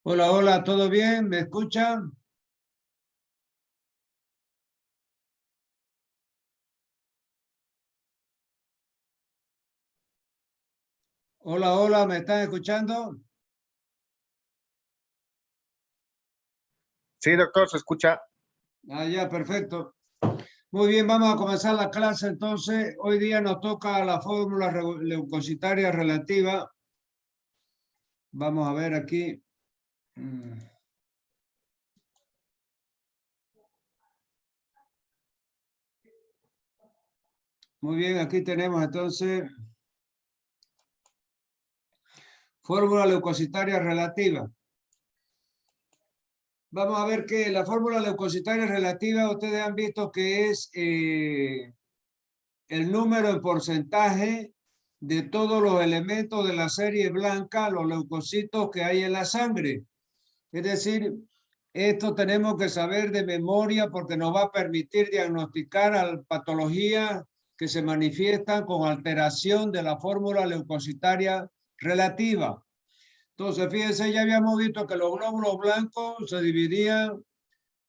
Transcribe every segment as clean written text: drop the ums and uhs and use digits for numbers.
Hola, hola, ¿todo bien? ¿Me escuchan? Hola, hola, ¿me están escuchando? Sí, doctor, se escucha. Ah, ya, perfecto. Muy bien, vamos a comenzar la clase entonces. Hoy día nos toca la fórmula leucocitaria relativa. Vamos a ver aquí. Mm, Muy bien, aquí tenemos entonces fórmula leucocitaria relativa. Vamos a ver que la fórmula leucocitaria relativa, ustedes han visto que es el número en porcentaje de todos los elementos de la serie blanca, los leucocitos que hay en la sangre. Es decir, esto tenemos que saber de memoria porque nos va a permitir diagnosticar patologías que se manifiestan con alteración de la fórmula leucocitaria relativa. Entonces, fíjense, ya habíamos visto que los glóbulos blancos se dividían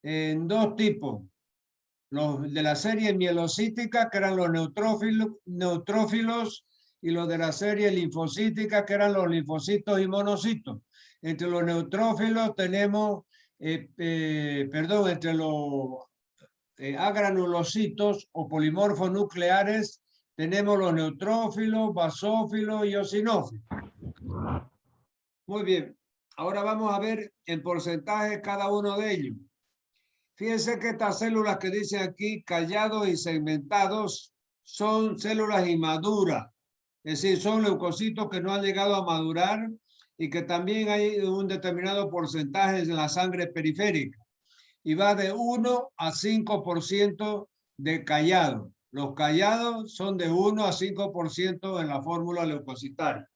en dos tipos: los de la serie mielocítica, que eran los neutrófilos, y los de la serie linfocítica, que eran los linfocitos y monocitos. Entre los neutrófilos tenemos, entre los agranulocitos o polimorfos nucleares, tenemos los neutrófilos, basófilos y eosinófilos. Muy bien, ahora vamos a ver en porcentaje cada uno de ellos. Fíjense que estas células que dicen aquí, callados y segmentados, son células inmaduras. Es decir, son leucocitos que no han llegado a madurar y que también hay un determinado porcentaje en la sangre periférica. Y va de 1 a 5% de callado. Los callados son de 1 a 5% en la fórmula leucocitaria.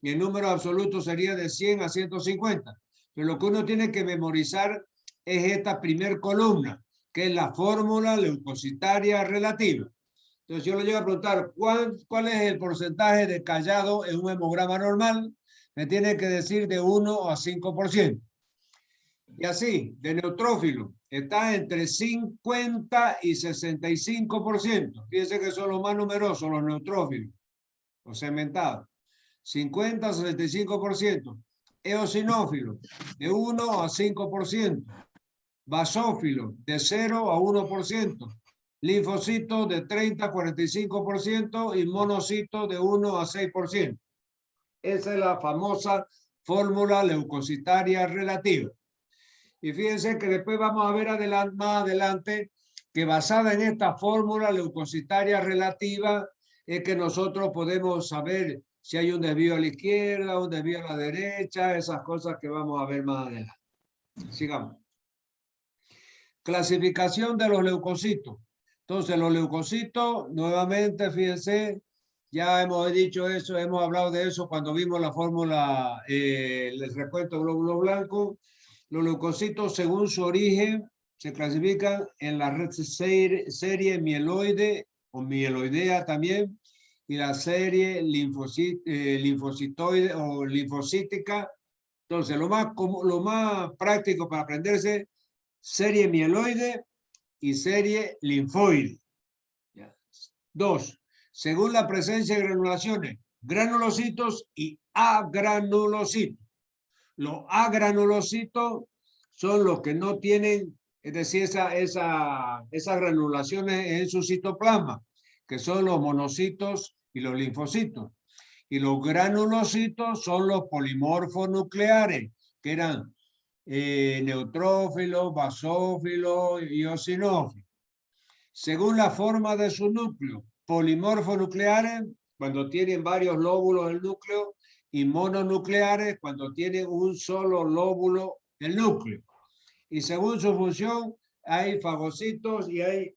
Y el número absoluto sería de 100 a 150. Pero lo que uno tiene que memorizar es esta primer columna, que es la fórmula leucocitaria relativa. Entonces yo le llego a preguntar, ¿cuál es el porcentaje de callado en un hemograma normal? Me tiene que decir de 1 a 5%. Y así, de neutrófilo, está entre 50 y 65%. Fíjense que son los más numerosos, los neutrófilos, los segmentados. 50 a 65%. Eosinófilo, de 1 a 5%. Basófilo, de 0 a 1%. Linfocitos, de 30 a 45%. Y monocitos, de 1 a 6%. Esa es la famosa fórmula leucocitaria relativa. Y fíjense que después vamos a ver más adelante que basada en esta fórmula leucocitaria relativa es que nosotros podemos saber si hay un desvío a la izquierda, un desvío a la derecha, esas cosas que vamos a ver más adelante. Sigamos. Clasificación de los leucocitos. Entonces, los leucocitos, nuevamente, fíjense, ya hemos dicho eso, hemos hablado de eso cuando vimos la fórmula, el recuento glóbulo blanco. Los leucocitos, según su origen, se clasifican en la serie mieloide o mieloidea también, y la serie linfocitoide o linfocítica. Entonces, lo más práctico para aprenderse, serie mieloide y serie linfoide. Dos, según la presencia de granulaciones, granulocitos y agranulocitos. Los agranulocitos son los que no tienen, es decir, esas granulaciones en su citoplasma, que son los monocitos y los linfocitos. Y los granulocitos son los polimorfos nucleares, que eran neutrófilos, basófilos y eosinófilos. Según la forma de su núcleo, polimorfos nucleares, cuando tienen varios lóbulos del núcleo, y mononucleares, cuando tienen un solo lóbulo del núcleo. Y según su función, hay fagocitos y hay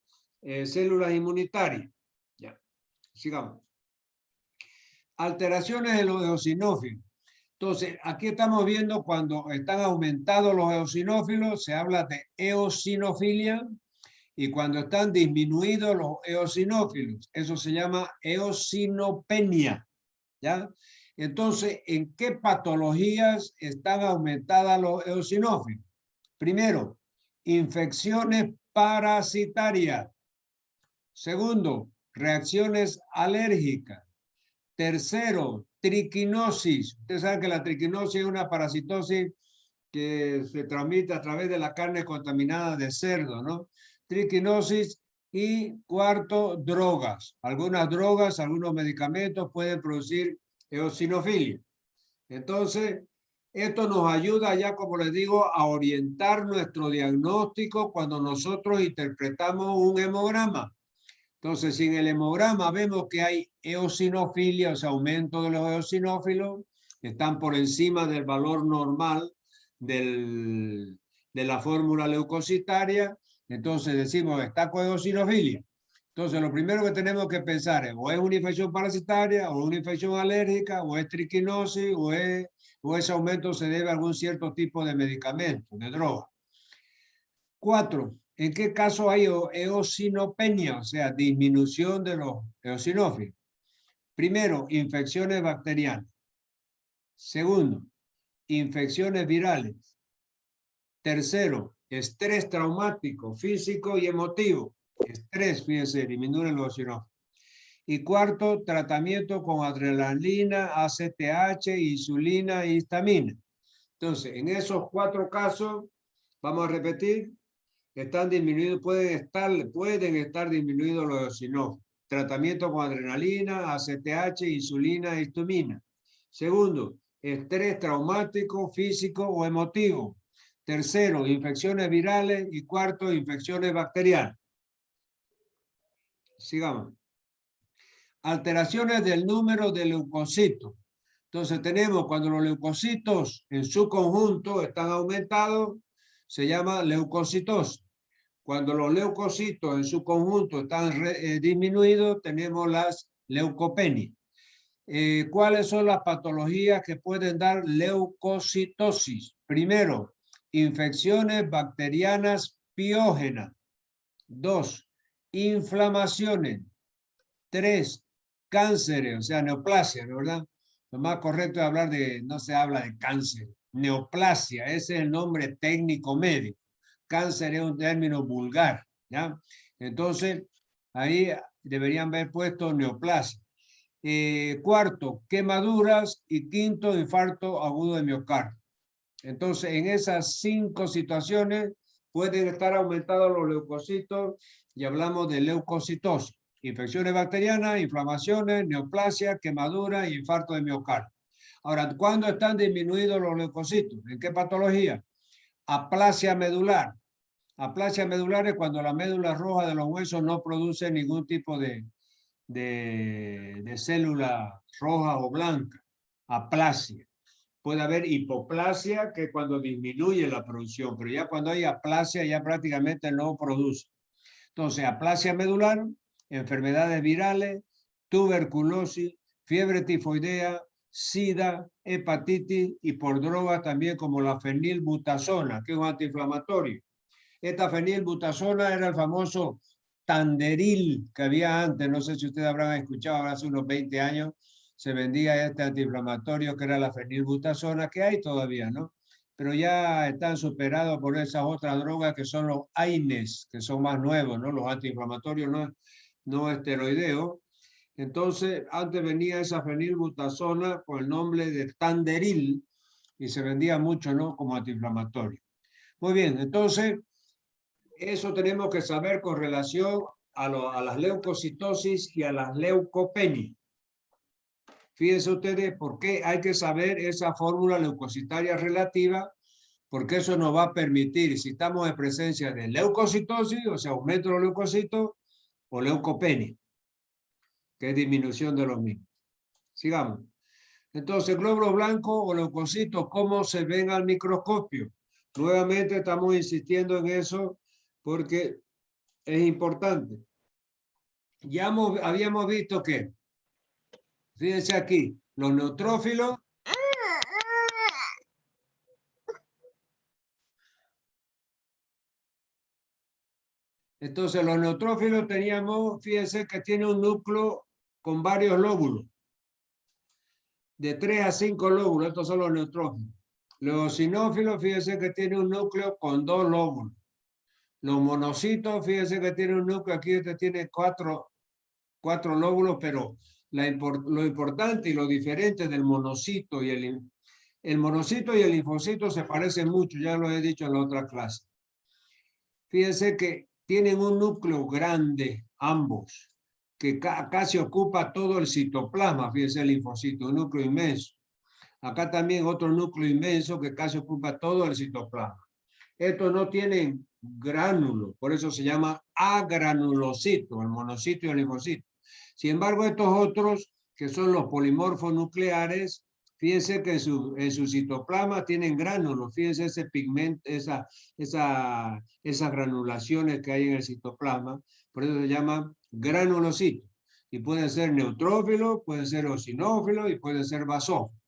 células inmunitarias. Ya, sigamos. Alteraciones de los eosinófilos. Entonces, aquí estamos viendo cuando están aumentados los eosinófilos, se habla de eosinofilia, y cuando están disminuidos los eosinófilos, eso se llama eosinopenia, ¿ya? Entonces, ¿en qué patologías están aumentadas los eosinófilos? Primero, infecciones parasitarias. Segundo, reacciones alérgicas. Tercero, triquinosis. Ustedes saben que la triquinosis es una parasitosis que se transmite a través de la carne contaminada de cerdo, ¿no? Triquinosis. Y cuarto, drogas. Algunas drogas, algunos medicamentos pueden producir eosinofilia. Entonces, esto nos ayuda ya, como les digo, a orientar nuestro diagnóstico cuando nosotros interpretamos un hemograma. Entonces, si en el hemograma vemos que hay eosinofilia, o sea, aumento de los eosinófilos, están por encima del valor normal de la fórmula leucocitaria, entonces decimos, está con eosinofilia. Entonces, lo primero que tenemos que pensar es, o es una infección parasitaria, o una infección alérgica, o es triquinosis, o ese aumento se debe a algún cierto tipo de medicamento, de droga. 4. ¿En qué caso hay eosinopenia, o sea, disminución de los eosinófilos? Primero, infecciones bacterianas. Segundo, infecciones virales. Tercero, estrés traumático, físico y emotivo. Estrés, fíjense, disminuye los eosinófilos. Y cuarto, tratamiento con adrenalina, ACTH, insulina e histamina. Entonces, en esos 4 casos, vamos a repetir, están disminuidos, pueden estar disminuidos los eosinófilos. Tratamiento con adrenalina, ACTH, insulina, histamina. Segundo, estrés traumático, físico o emotivo. Tercero, infecciones virales. Y cuarto, infecciones bacterianas. Sigamos. Alteraciones del número de leucocitos. Entonces tenemos cuando los leucocitos en su conjunto están aumentados, se llama leucocitosis. Cuando los leucocitos en su conjunto están disminuidos, tenemos las leucopenias. ¿Cuáles son las patologías que pueden dar leucocitosis? Primero, infecciones bacterianas piógenas. 2, inflamaciones. 3, cánceres, o sea, neoplasia, ¿no, verdad? Lo más correcto es hablar no se habla de cáncer, neoplasia, ese es el nombre técnico médico. Cáncer es un término vulgar, ¿ya? Entonces, ahí deberían haber puesto neoplasia. Cuarto, quemaduras. Y quinto, infarto agudo de miocardio. Entonces, en esas 5 situaciones pueden estar aumentados los leucocitos y hablamos de leucocitosis. Infecciones bacterianas, inflamaciones, neoplasia, quemadura y infarto de miocardio. Ahora, ¿cuándo están disminuidos los leucocitos? ¿En qué patología? Aplasia medular. Aplasia medular es cuando la médula roja de los huesos no produce ningún tipo de célula roja o blanca. Aplasia. Puede haber hipoplasia, que es cuando disminuye la producción, pero ya cuando hay aplasia ya prácticamente no produce. Entonces, aplasia medular, enfermedades virales, tuberculosis, fiebre tifoidea, sida, hepatitis y por drogas también como la fenilbutazona, que es un antiinflamatorio. Esta fenilbutazona era el famoso Tanderil que había antes, no sé si ustedes habrán escuchado, hace unos 20 años se vendía este antiinflamatorio que era la fenilbutazona, que hay todavía, ¿no? Pero ya están superados por esas otras drogas que son los AINES, que son más nuevos, ¿no? Los antiinflamatorios no esteroideos. Entonces, antes venía esa fenilbutazona con el nombre de Tanderil y se vendía mucho, ¿no? Como antiinflamatorio. Muy bien, entonces, eso tenemos que saber con relación a las leucocitosis y a las leucopenias. Fíjense ustedes por qué hay que saber esa fórmula leucocitaria relativa, porque eso nos va a permitir si estamos en presencia de leucocitosis, o sea, aumento de los leucocitos, o leucopenia, que es disminución de los mismos. Sigamos. Entonces, glóbulos blancos o leucocitos, ¿cómo se ven al microscopio? Nuevamente estamos insistiendo en eso porque es importante. Ya habíamos visto que, fíjense aquí, los neutrófilos entonces, los neutrófilos teníamos, fíjense que tiene un núcleo con varios lóbulos. de 3 a 5 lóbulos. Estos son los neutrófilos. Los eosinófilos, fíjense que tiene un núcleo con 2 lóbulos. Los monocitos, fíjense que tiene un núcleo, aquí este tiene 4 lóbulos, pero lo importante y lo diferente del monocito y el monocito y el linfocito se parecen mucho, ya lo he dicho en la otra clase. Fíjense que tienen un núcleo grande, ambos, que casi ocupa todo el citoplasma, fíjense el linfocito, un núcleo inmenso. Acá también otro núcleo inmenso que casi ocupa todo el citoplasma. Estos no tienen gránulos, por eso se llama agranulocito, el monocito y el linfocito. Sin embargo, estos otros, que son los polimorfos nucleares, fíjense que en su citoplasma tienen gránulos, fíjense ese pigmento, esas granulaciones que hay en el citoplasma, por eso se llama granulocito. Y pueden ser neutrófilos, pueden ser eosinófilos y pueden ser basófilos.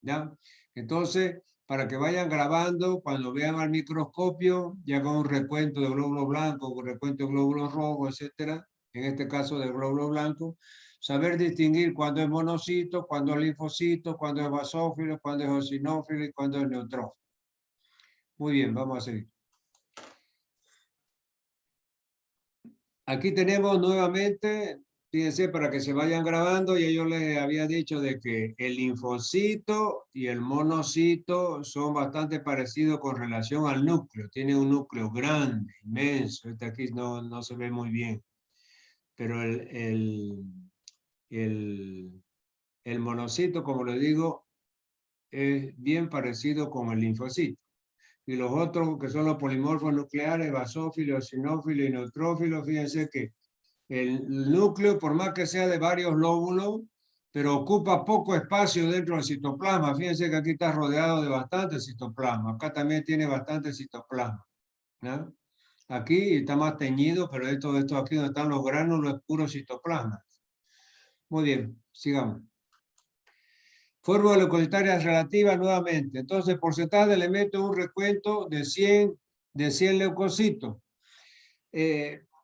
¿Ya? Entonces, para que vayan grabando, cuando vean al microscopio, ya con un recuento de glóbulos blancos, un recuento de glóbulos rojos, etcétera, en este caso del glóbulo blanco, saber distinguir cuándo es monocito, cuándo es linfocito, cuándo es basófilo, cuándo es eosinófilo y cuándo es neutrófilo. Muy bien, vamos a seguir. Aquí tenemos nuevamente, fíjense, para que se vayan grabando, ya yo les había dicho de que el linfocito y el monocito son bastante parecidos con relación al núcleo. Tiene un núcleo grande, inmenso. Este aquí no se ve muy bien. Pero el monocito, como les digo, es bien parecido con el linfocito. Y los otros, que son los polimorfos nucleares, basófilo, eosinófilo y neutrófilo, fíjense que el núcleo, por más que sea de varios lóbulos, pero ocupa poco espacio dentro del citoplasma. Fíjense que aquí está rodeado de bastante citoplasma. Acá también tiene bastante citoplasma, ¿no? Aquí está más teñido, pero esto aquí donde están los gránulos es puro citoplasma. Muy bien, sigamos. Fórmula leucocitaria relativa nuevamente. Entonces, porcentaje de elementos, un recuento de 100 leucocitos.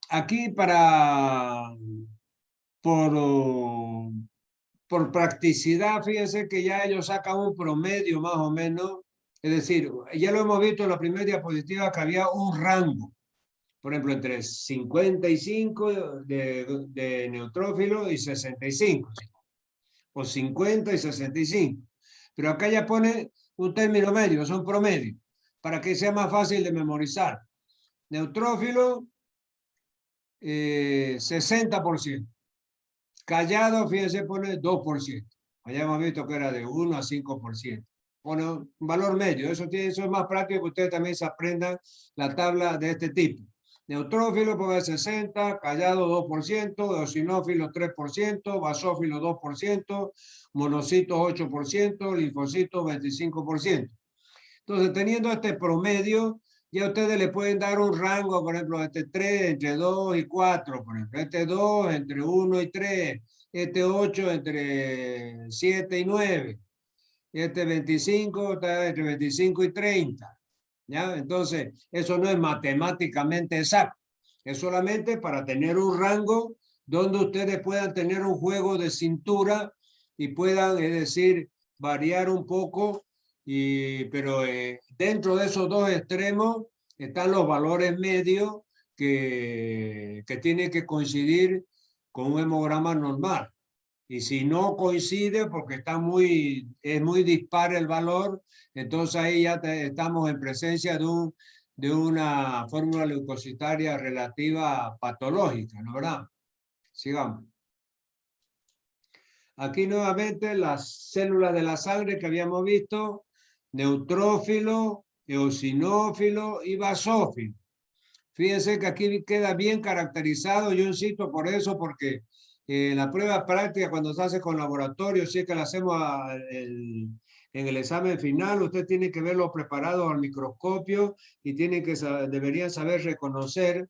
Aquí por practicidad, fíjense que ya ellos sacan un promedio más o menos. Es decir, ya lo hemos visto en la primera diapositiva que había un rango. Por ejemplo, entre 55 de neutrófilo y 65. O 50 y 65. Pero acá ya pone un término medio, es un promedio, para que sea más fácil de memorizar. Neutrófilo, 60%. Callado, fíjense, pone 2%. Allá hemos visto que era de 1 a 5%. Pone un valor medio. Eso es más práctico que ustedes también se aprendan la tabla de este tipo. Neutrófilo pone 60, callado 2%, eosinófilo 3%, basófilo 2%, monocito 8%, linfocito 25%. Entonces, teniendo este promedio, ya ustedes le pueden dar un rango, por ejemplo, este 3 entre 2 y 4, por ejemplo, este 2 entre 1 y 3, este 8 entre 7 y 9, este 25 está entre 25 y 30. ¿Ya? Entonces, eso no es matemáticamente exacto, es solamente para tener un rango donde ustedes puedan tener un juego de cintura y puedan, es decir, variar un poco, pero dentro de esos dos extremos están los valores medios que tienen que coincidir con un hemograma normal. Y si no coincide porque es muy dispar el valor, entonces ahí ya estamos en presencia de una fórmula leucocitaria relativa patológica, ¿no verdad? Sigamos. Aquí nuevamente las células de la sangre que habíamos visto, neutrófilo, eosinófilo y basófilo. Fíjense que aquí queda bien caracterizado, yo insisto por eso, porque la prueba práctica cuando se hace con laboratorio, si es que la hacemos en el examen final, usted tiene que verlo preparado al microscopio y deberían saber reconocer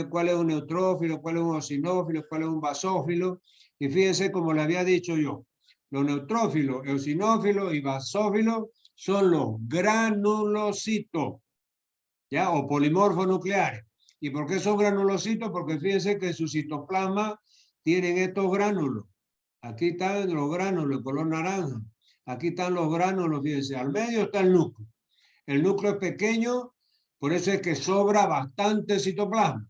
cuál es un neutrófilo, cuál es un eosinófilo, cuál es un basófilo. Y fíjense, como le había dicho yo, los neutrófilos, eosinófilos y basófilos son los granulocitos, ¿ya? O polimorfos nucleares. ¿Y por qué son granulocitos? Porque fíjense que en su citoplasma tienen estos gránulos. Aquí están los gránulos de color naranja. Aquí están los gránulos, fíjense, al medio está el núcleo. El núcleo es pequeño, por eso es que sobra bastante citoplasma.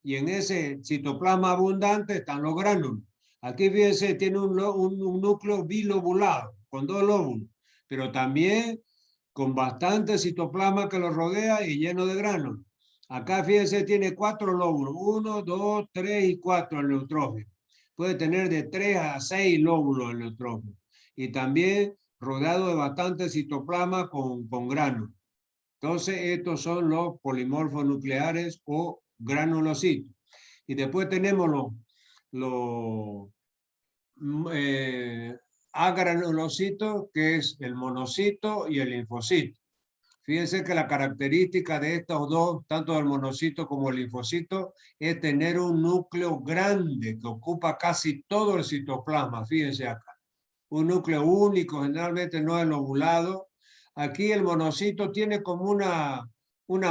Y en ese citoplasma abundante están los gránulos. Aquí, fíjense, tiene un núcleo bilobulado, con 2 lóbulos, pero también con bastante citoplasma que lo rodea y lleno de gránulos. Acá, fíjense, tiene 4 lóbulos, 1, 2, 3 y 4 el neutrófilo. Puede tener de 3 a 6 lóbulos el neutrófilo. Y también rodeado de bastante citoplasma con gránulos. Entonces, estos son los polimorfos nucleares o granulocitos. Y después tenemos los agranulocitos, que es el monocito y el linfocito. Fíjense que la característica de estos dos, tanto el monocito como el linfocito, es tener un núcleo grande que ocupa casi todo el citoplasma. Fíjense acá. Un núcleo único, generalmente no es lobulado. Aquí el monocito tiene como una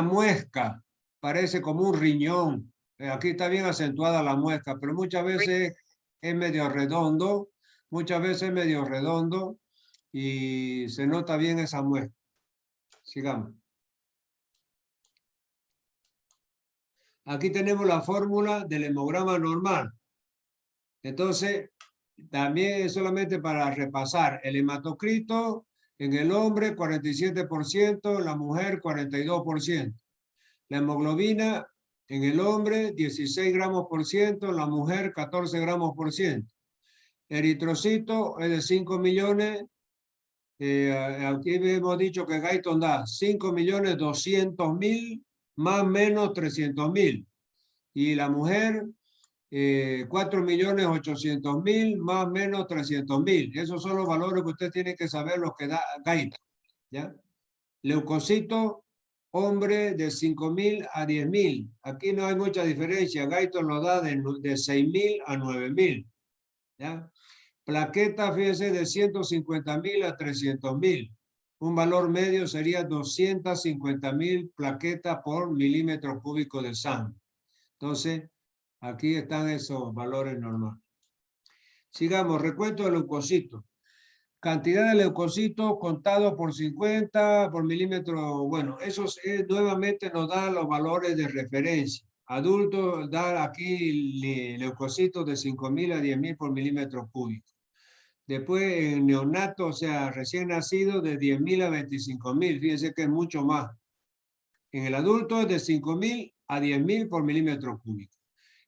muesca, parece como un riñón. Aquí está bien acentuada la muesca, pero muchas veces es medio redondo, y se nota bien esa muesca. Sigamos. Aquí tenemos la fórmula del hemograma normal. Entonces, también solamente para repasar, el hematocrito en el hombre 47%, la mujer 42%. La hemoglobina en el hombre 16 gramos por ciento, la mujer 14 gramos por ciento. Eritrocito es de 5 millones. Aquí hemos dicho que Guyton da 5.200.000 más menos 300.000. Y la mujer 4.800.000 más menos 300.000. Esos son los valores que usted tiene que saber, los que da Guyton, ¿ya? Leucocito, hombre, de 5.000 a 10.000. Aquí no hay mucha diferencia. Guyton lo da de 6.000 a 9.000. ¿Ya? Plaqueta, fíjense, de 150.000 a 300.000. Un valor medio sería 250.000 plaquetas por milímetro cúbico de sangre. Entonces, aquí están esos valores normales. Sigamos, recuento de leucocitos. Cantidad de leucocitos contados por 50 por milímetro. Bueno, esos nuevamente nos dan los valores de referencia. Adultos da aquí leucocitos de 5.000 a 10.000 por milímetro cúbico. Después en neonato, o sea, recién nacido, de 10.000 a 25.000. Fíjense que es mucho más. En el adulto es de 5.000 a 10.000 por milímetro cúbico.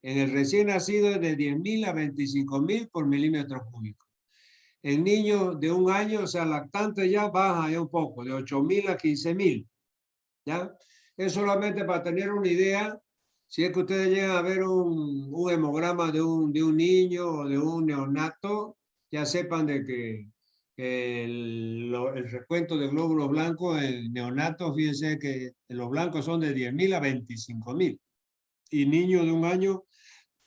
En el recién nacido es de 10.000 a 25.000 por milímetro cúbico. El niño de 1 año, o sea, lactante, ya baja ya un poco, de 8.000 a 15.000. ¿Ya? Es solamente para tener una idea. Si es que ustedes llegan a ver un hemograma de un niño o de un neonato, ya sepan de que el recuento de glóbulos blancos en neonatos, fíjense que los blancos son de 10.000 a 25.000. Y niños de 1 año,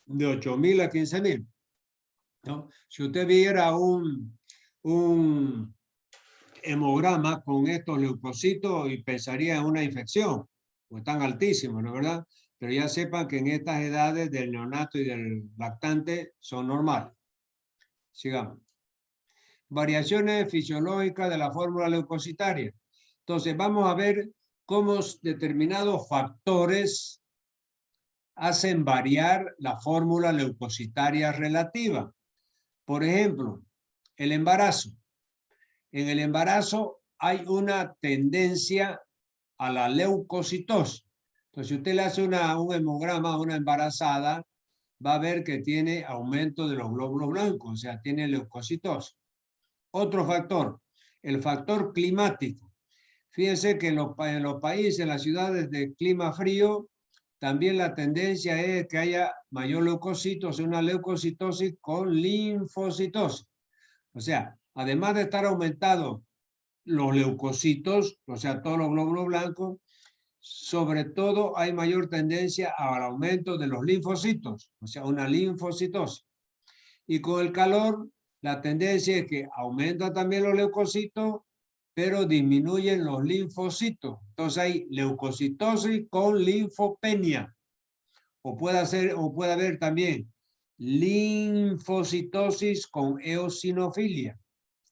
de 8.000 a 15.000. ¿No? Si usted viera un hemograma con estos leucocitos y pensaría en una infección, pues están altísimos, ¿no es verdad? Pero ya sepan que en estas edades del neonato y del lactante son normales. Sigamos. Variaciones fisiológicas de la fórmula leucocitaria. Entonces vamos a ver cómo determinados factores hacen variar la fórmula leucocitaria relativa. Por ejemplo, el embarazo. En el embarazo hay una tendencia a la leucocitosis. Entonces, si usted le hace un hemograma a una embarazada, va a ver que tiene aumento de los glóbulos blancos, o sea, tiene leucocitosis. Otro factor, el factor climático. Fíjense que en los países, en las ciudades de clima frío, también la tendencia es que haya mayor leucocitosis, una leucocitosis con linfocitosis. O sea, además de estar aumentados los leucocitos, o sea, todos los glóbulos blancos, sobre todo hay mayor tendencia al aumento de los linfocitos, o sea, una linfocitosis. Y con el calor, la tendencia es que aumenta también los leucocitos, pero disminuyen los linfocitos. Entonces hay leucocitosis con linfopenia. O puede haber también linfocitosis con eosinofilia.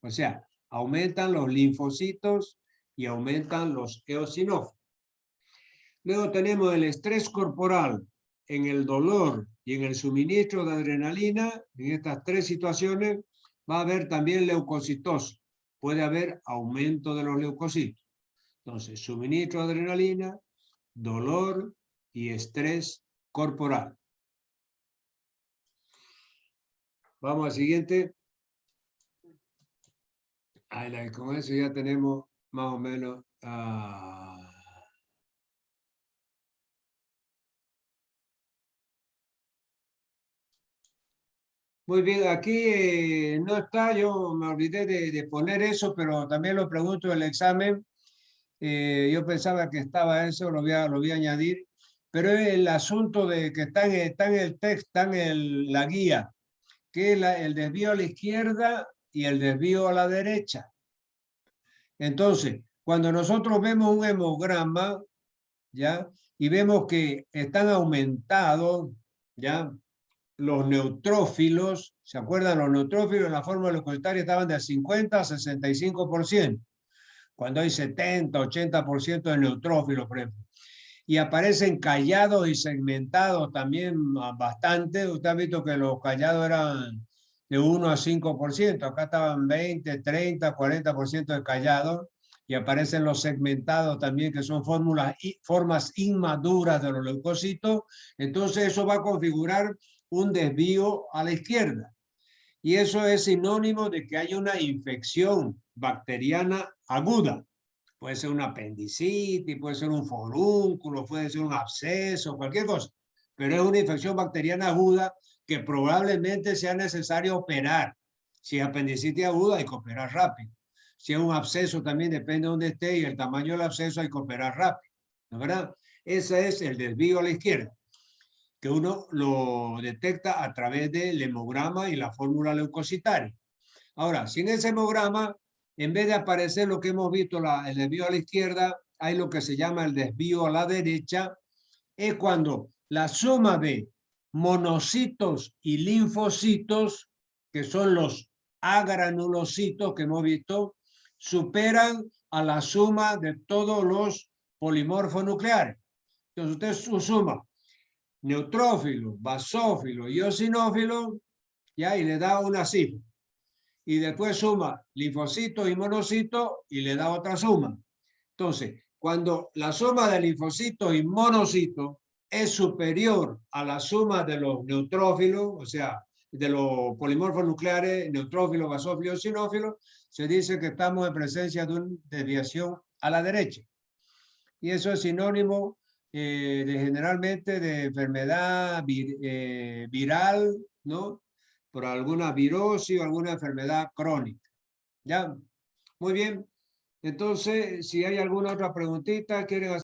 O sea, Aumentan los linfocitos y aumentan los eosinófilos. Luego tenemos el estrés corporal en el dolor y en el suministro de adrenalina. En estas tres situaciones va a haber también leucocitosis. Puede haber aumento de los leucocitos. Entonces, suministro de adrenalina, dolor y estrés corporal. Vamos al siguiente. Con eso ya tenemos más o menos... Muy bien, aquí no está, yo me olvidé de poner eso, pero también lo pregunto en el examen. Yo pensaba que estaba eso, lo voy a añadir, pero es el asunto de que está en el texto, está en la guía, que es el desvío a la izquierda y el desvío a la derecha. Entonces, cuando nosotros vemos un hemograma, ¿ya? Y vemos que están aumentados, ¿ya? Los neutrófilos, ¿se acuerdan? Los neutrófilos en la fórmula leucocitaria estaban de 50 a 65%, cuando hay 70, 80% de neutrófilos, por ejemplo. Y aparecen callados y segmentados también bastante. Usted ha visto que los callados eran de 1 a 5%, acá estaban 20, 30, 40% de callados, y aparecen los segmentados también, que son formas inmaduras de los leucocitos. Entonces eso va a configurar un desvío a la izquierda. Y eso es sinónimo de que hay una infección bacteriana aguda. Puede ser una apendicitis, puede ser un forúnculo, puede ser un absceso, cualquier cosa. Pero es una infección bacteriana aguda que probablemente sea necesario operar. Si es apendicitis aguda, hay que operar rápido. Si es un absceso, también depende de dónde esté y el tamaño del absceso, hay que operar rápido. ¿No es verdad? Ese es el desvío a la izquierda, que uno lo detecta a través del hemograma y la fórmula leucocitaria. Ahora, sin ese hemograma, en vez de aparecer lo que hemos visto, el desvío a la izquierda, hay lo que se llama el desvío a la derecha. Es cuando la suma de monocitos y linfocitos, que son los agranulocitos que hemos visto, superan a la suma de todos los polimorfos nucleares. Entonces usted suma neutrófilo, basófilo y eosinófilo, ya, y le da una cifra. Y después suma linfocitos y monocitos y le da otra suma. Entonces, cuando la suma de linfocitos y monocitos es superior a la suma de los neutrófilos, o sea, de los polimorfos nucleares, neutrófilos, basófilos, eosinófilos, se dice que estamos en presencia de una desviación a la derecha. Y eso es sinónimo generalmente de enfermedad viral, ¿no? Por alguna virosis o alguna enfermedad crónica. ¿Ya? Muy bien. Entonces, si hay alguna otra preguntita, ¿quieren hacer?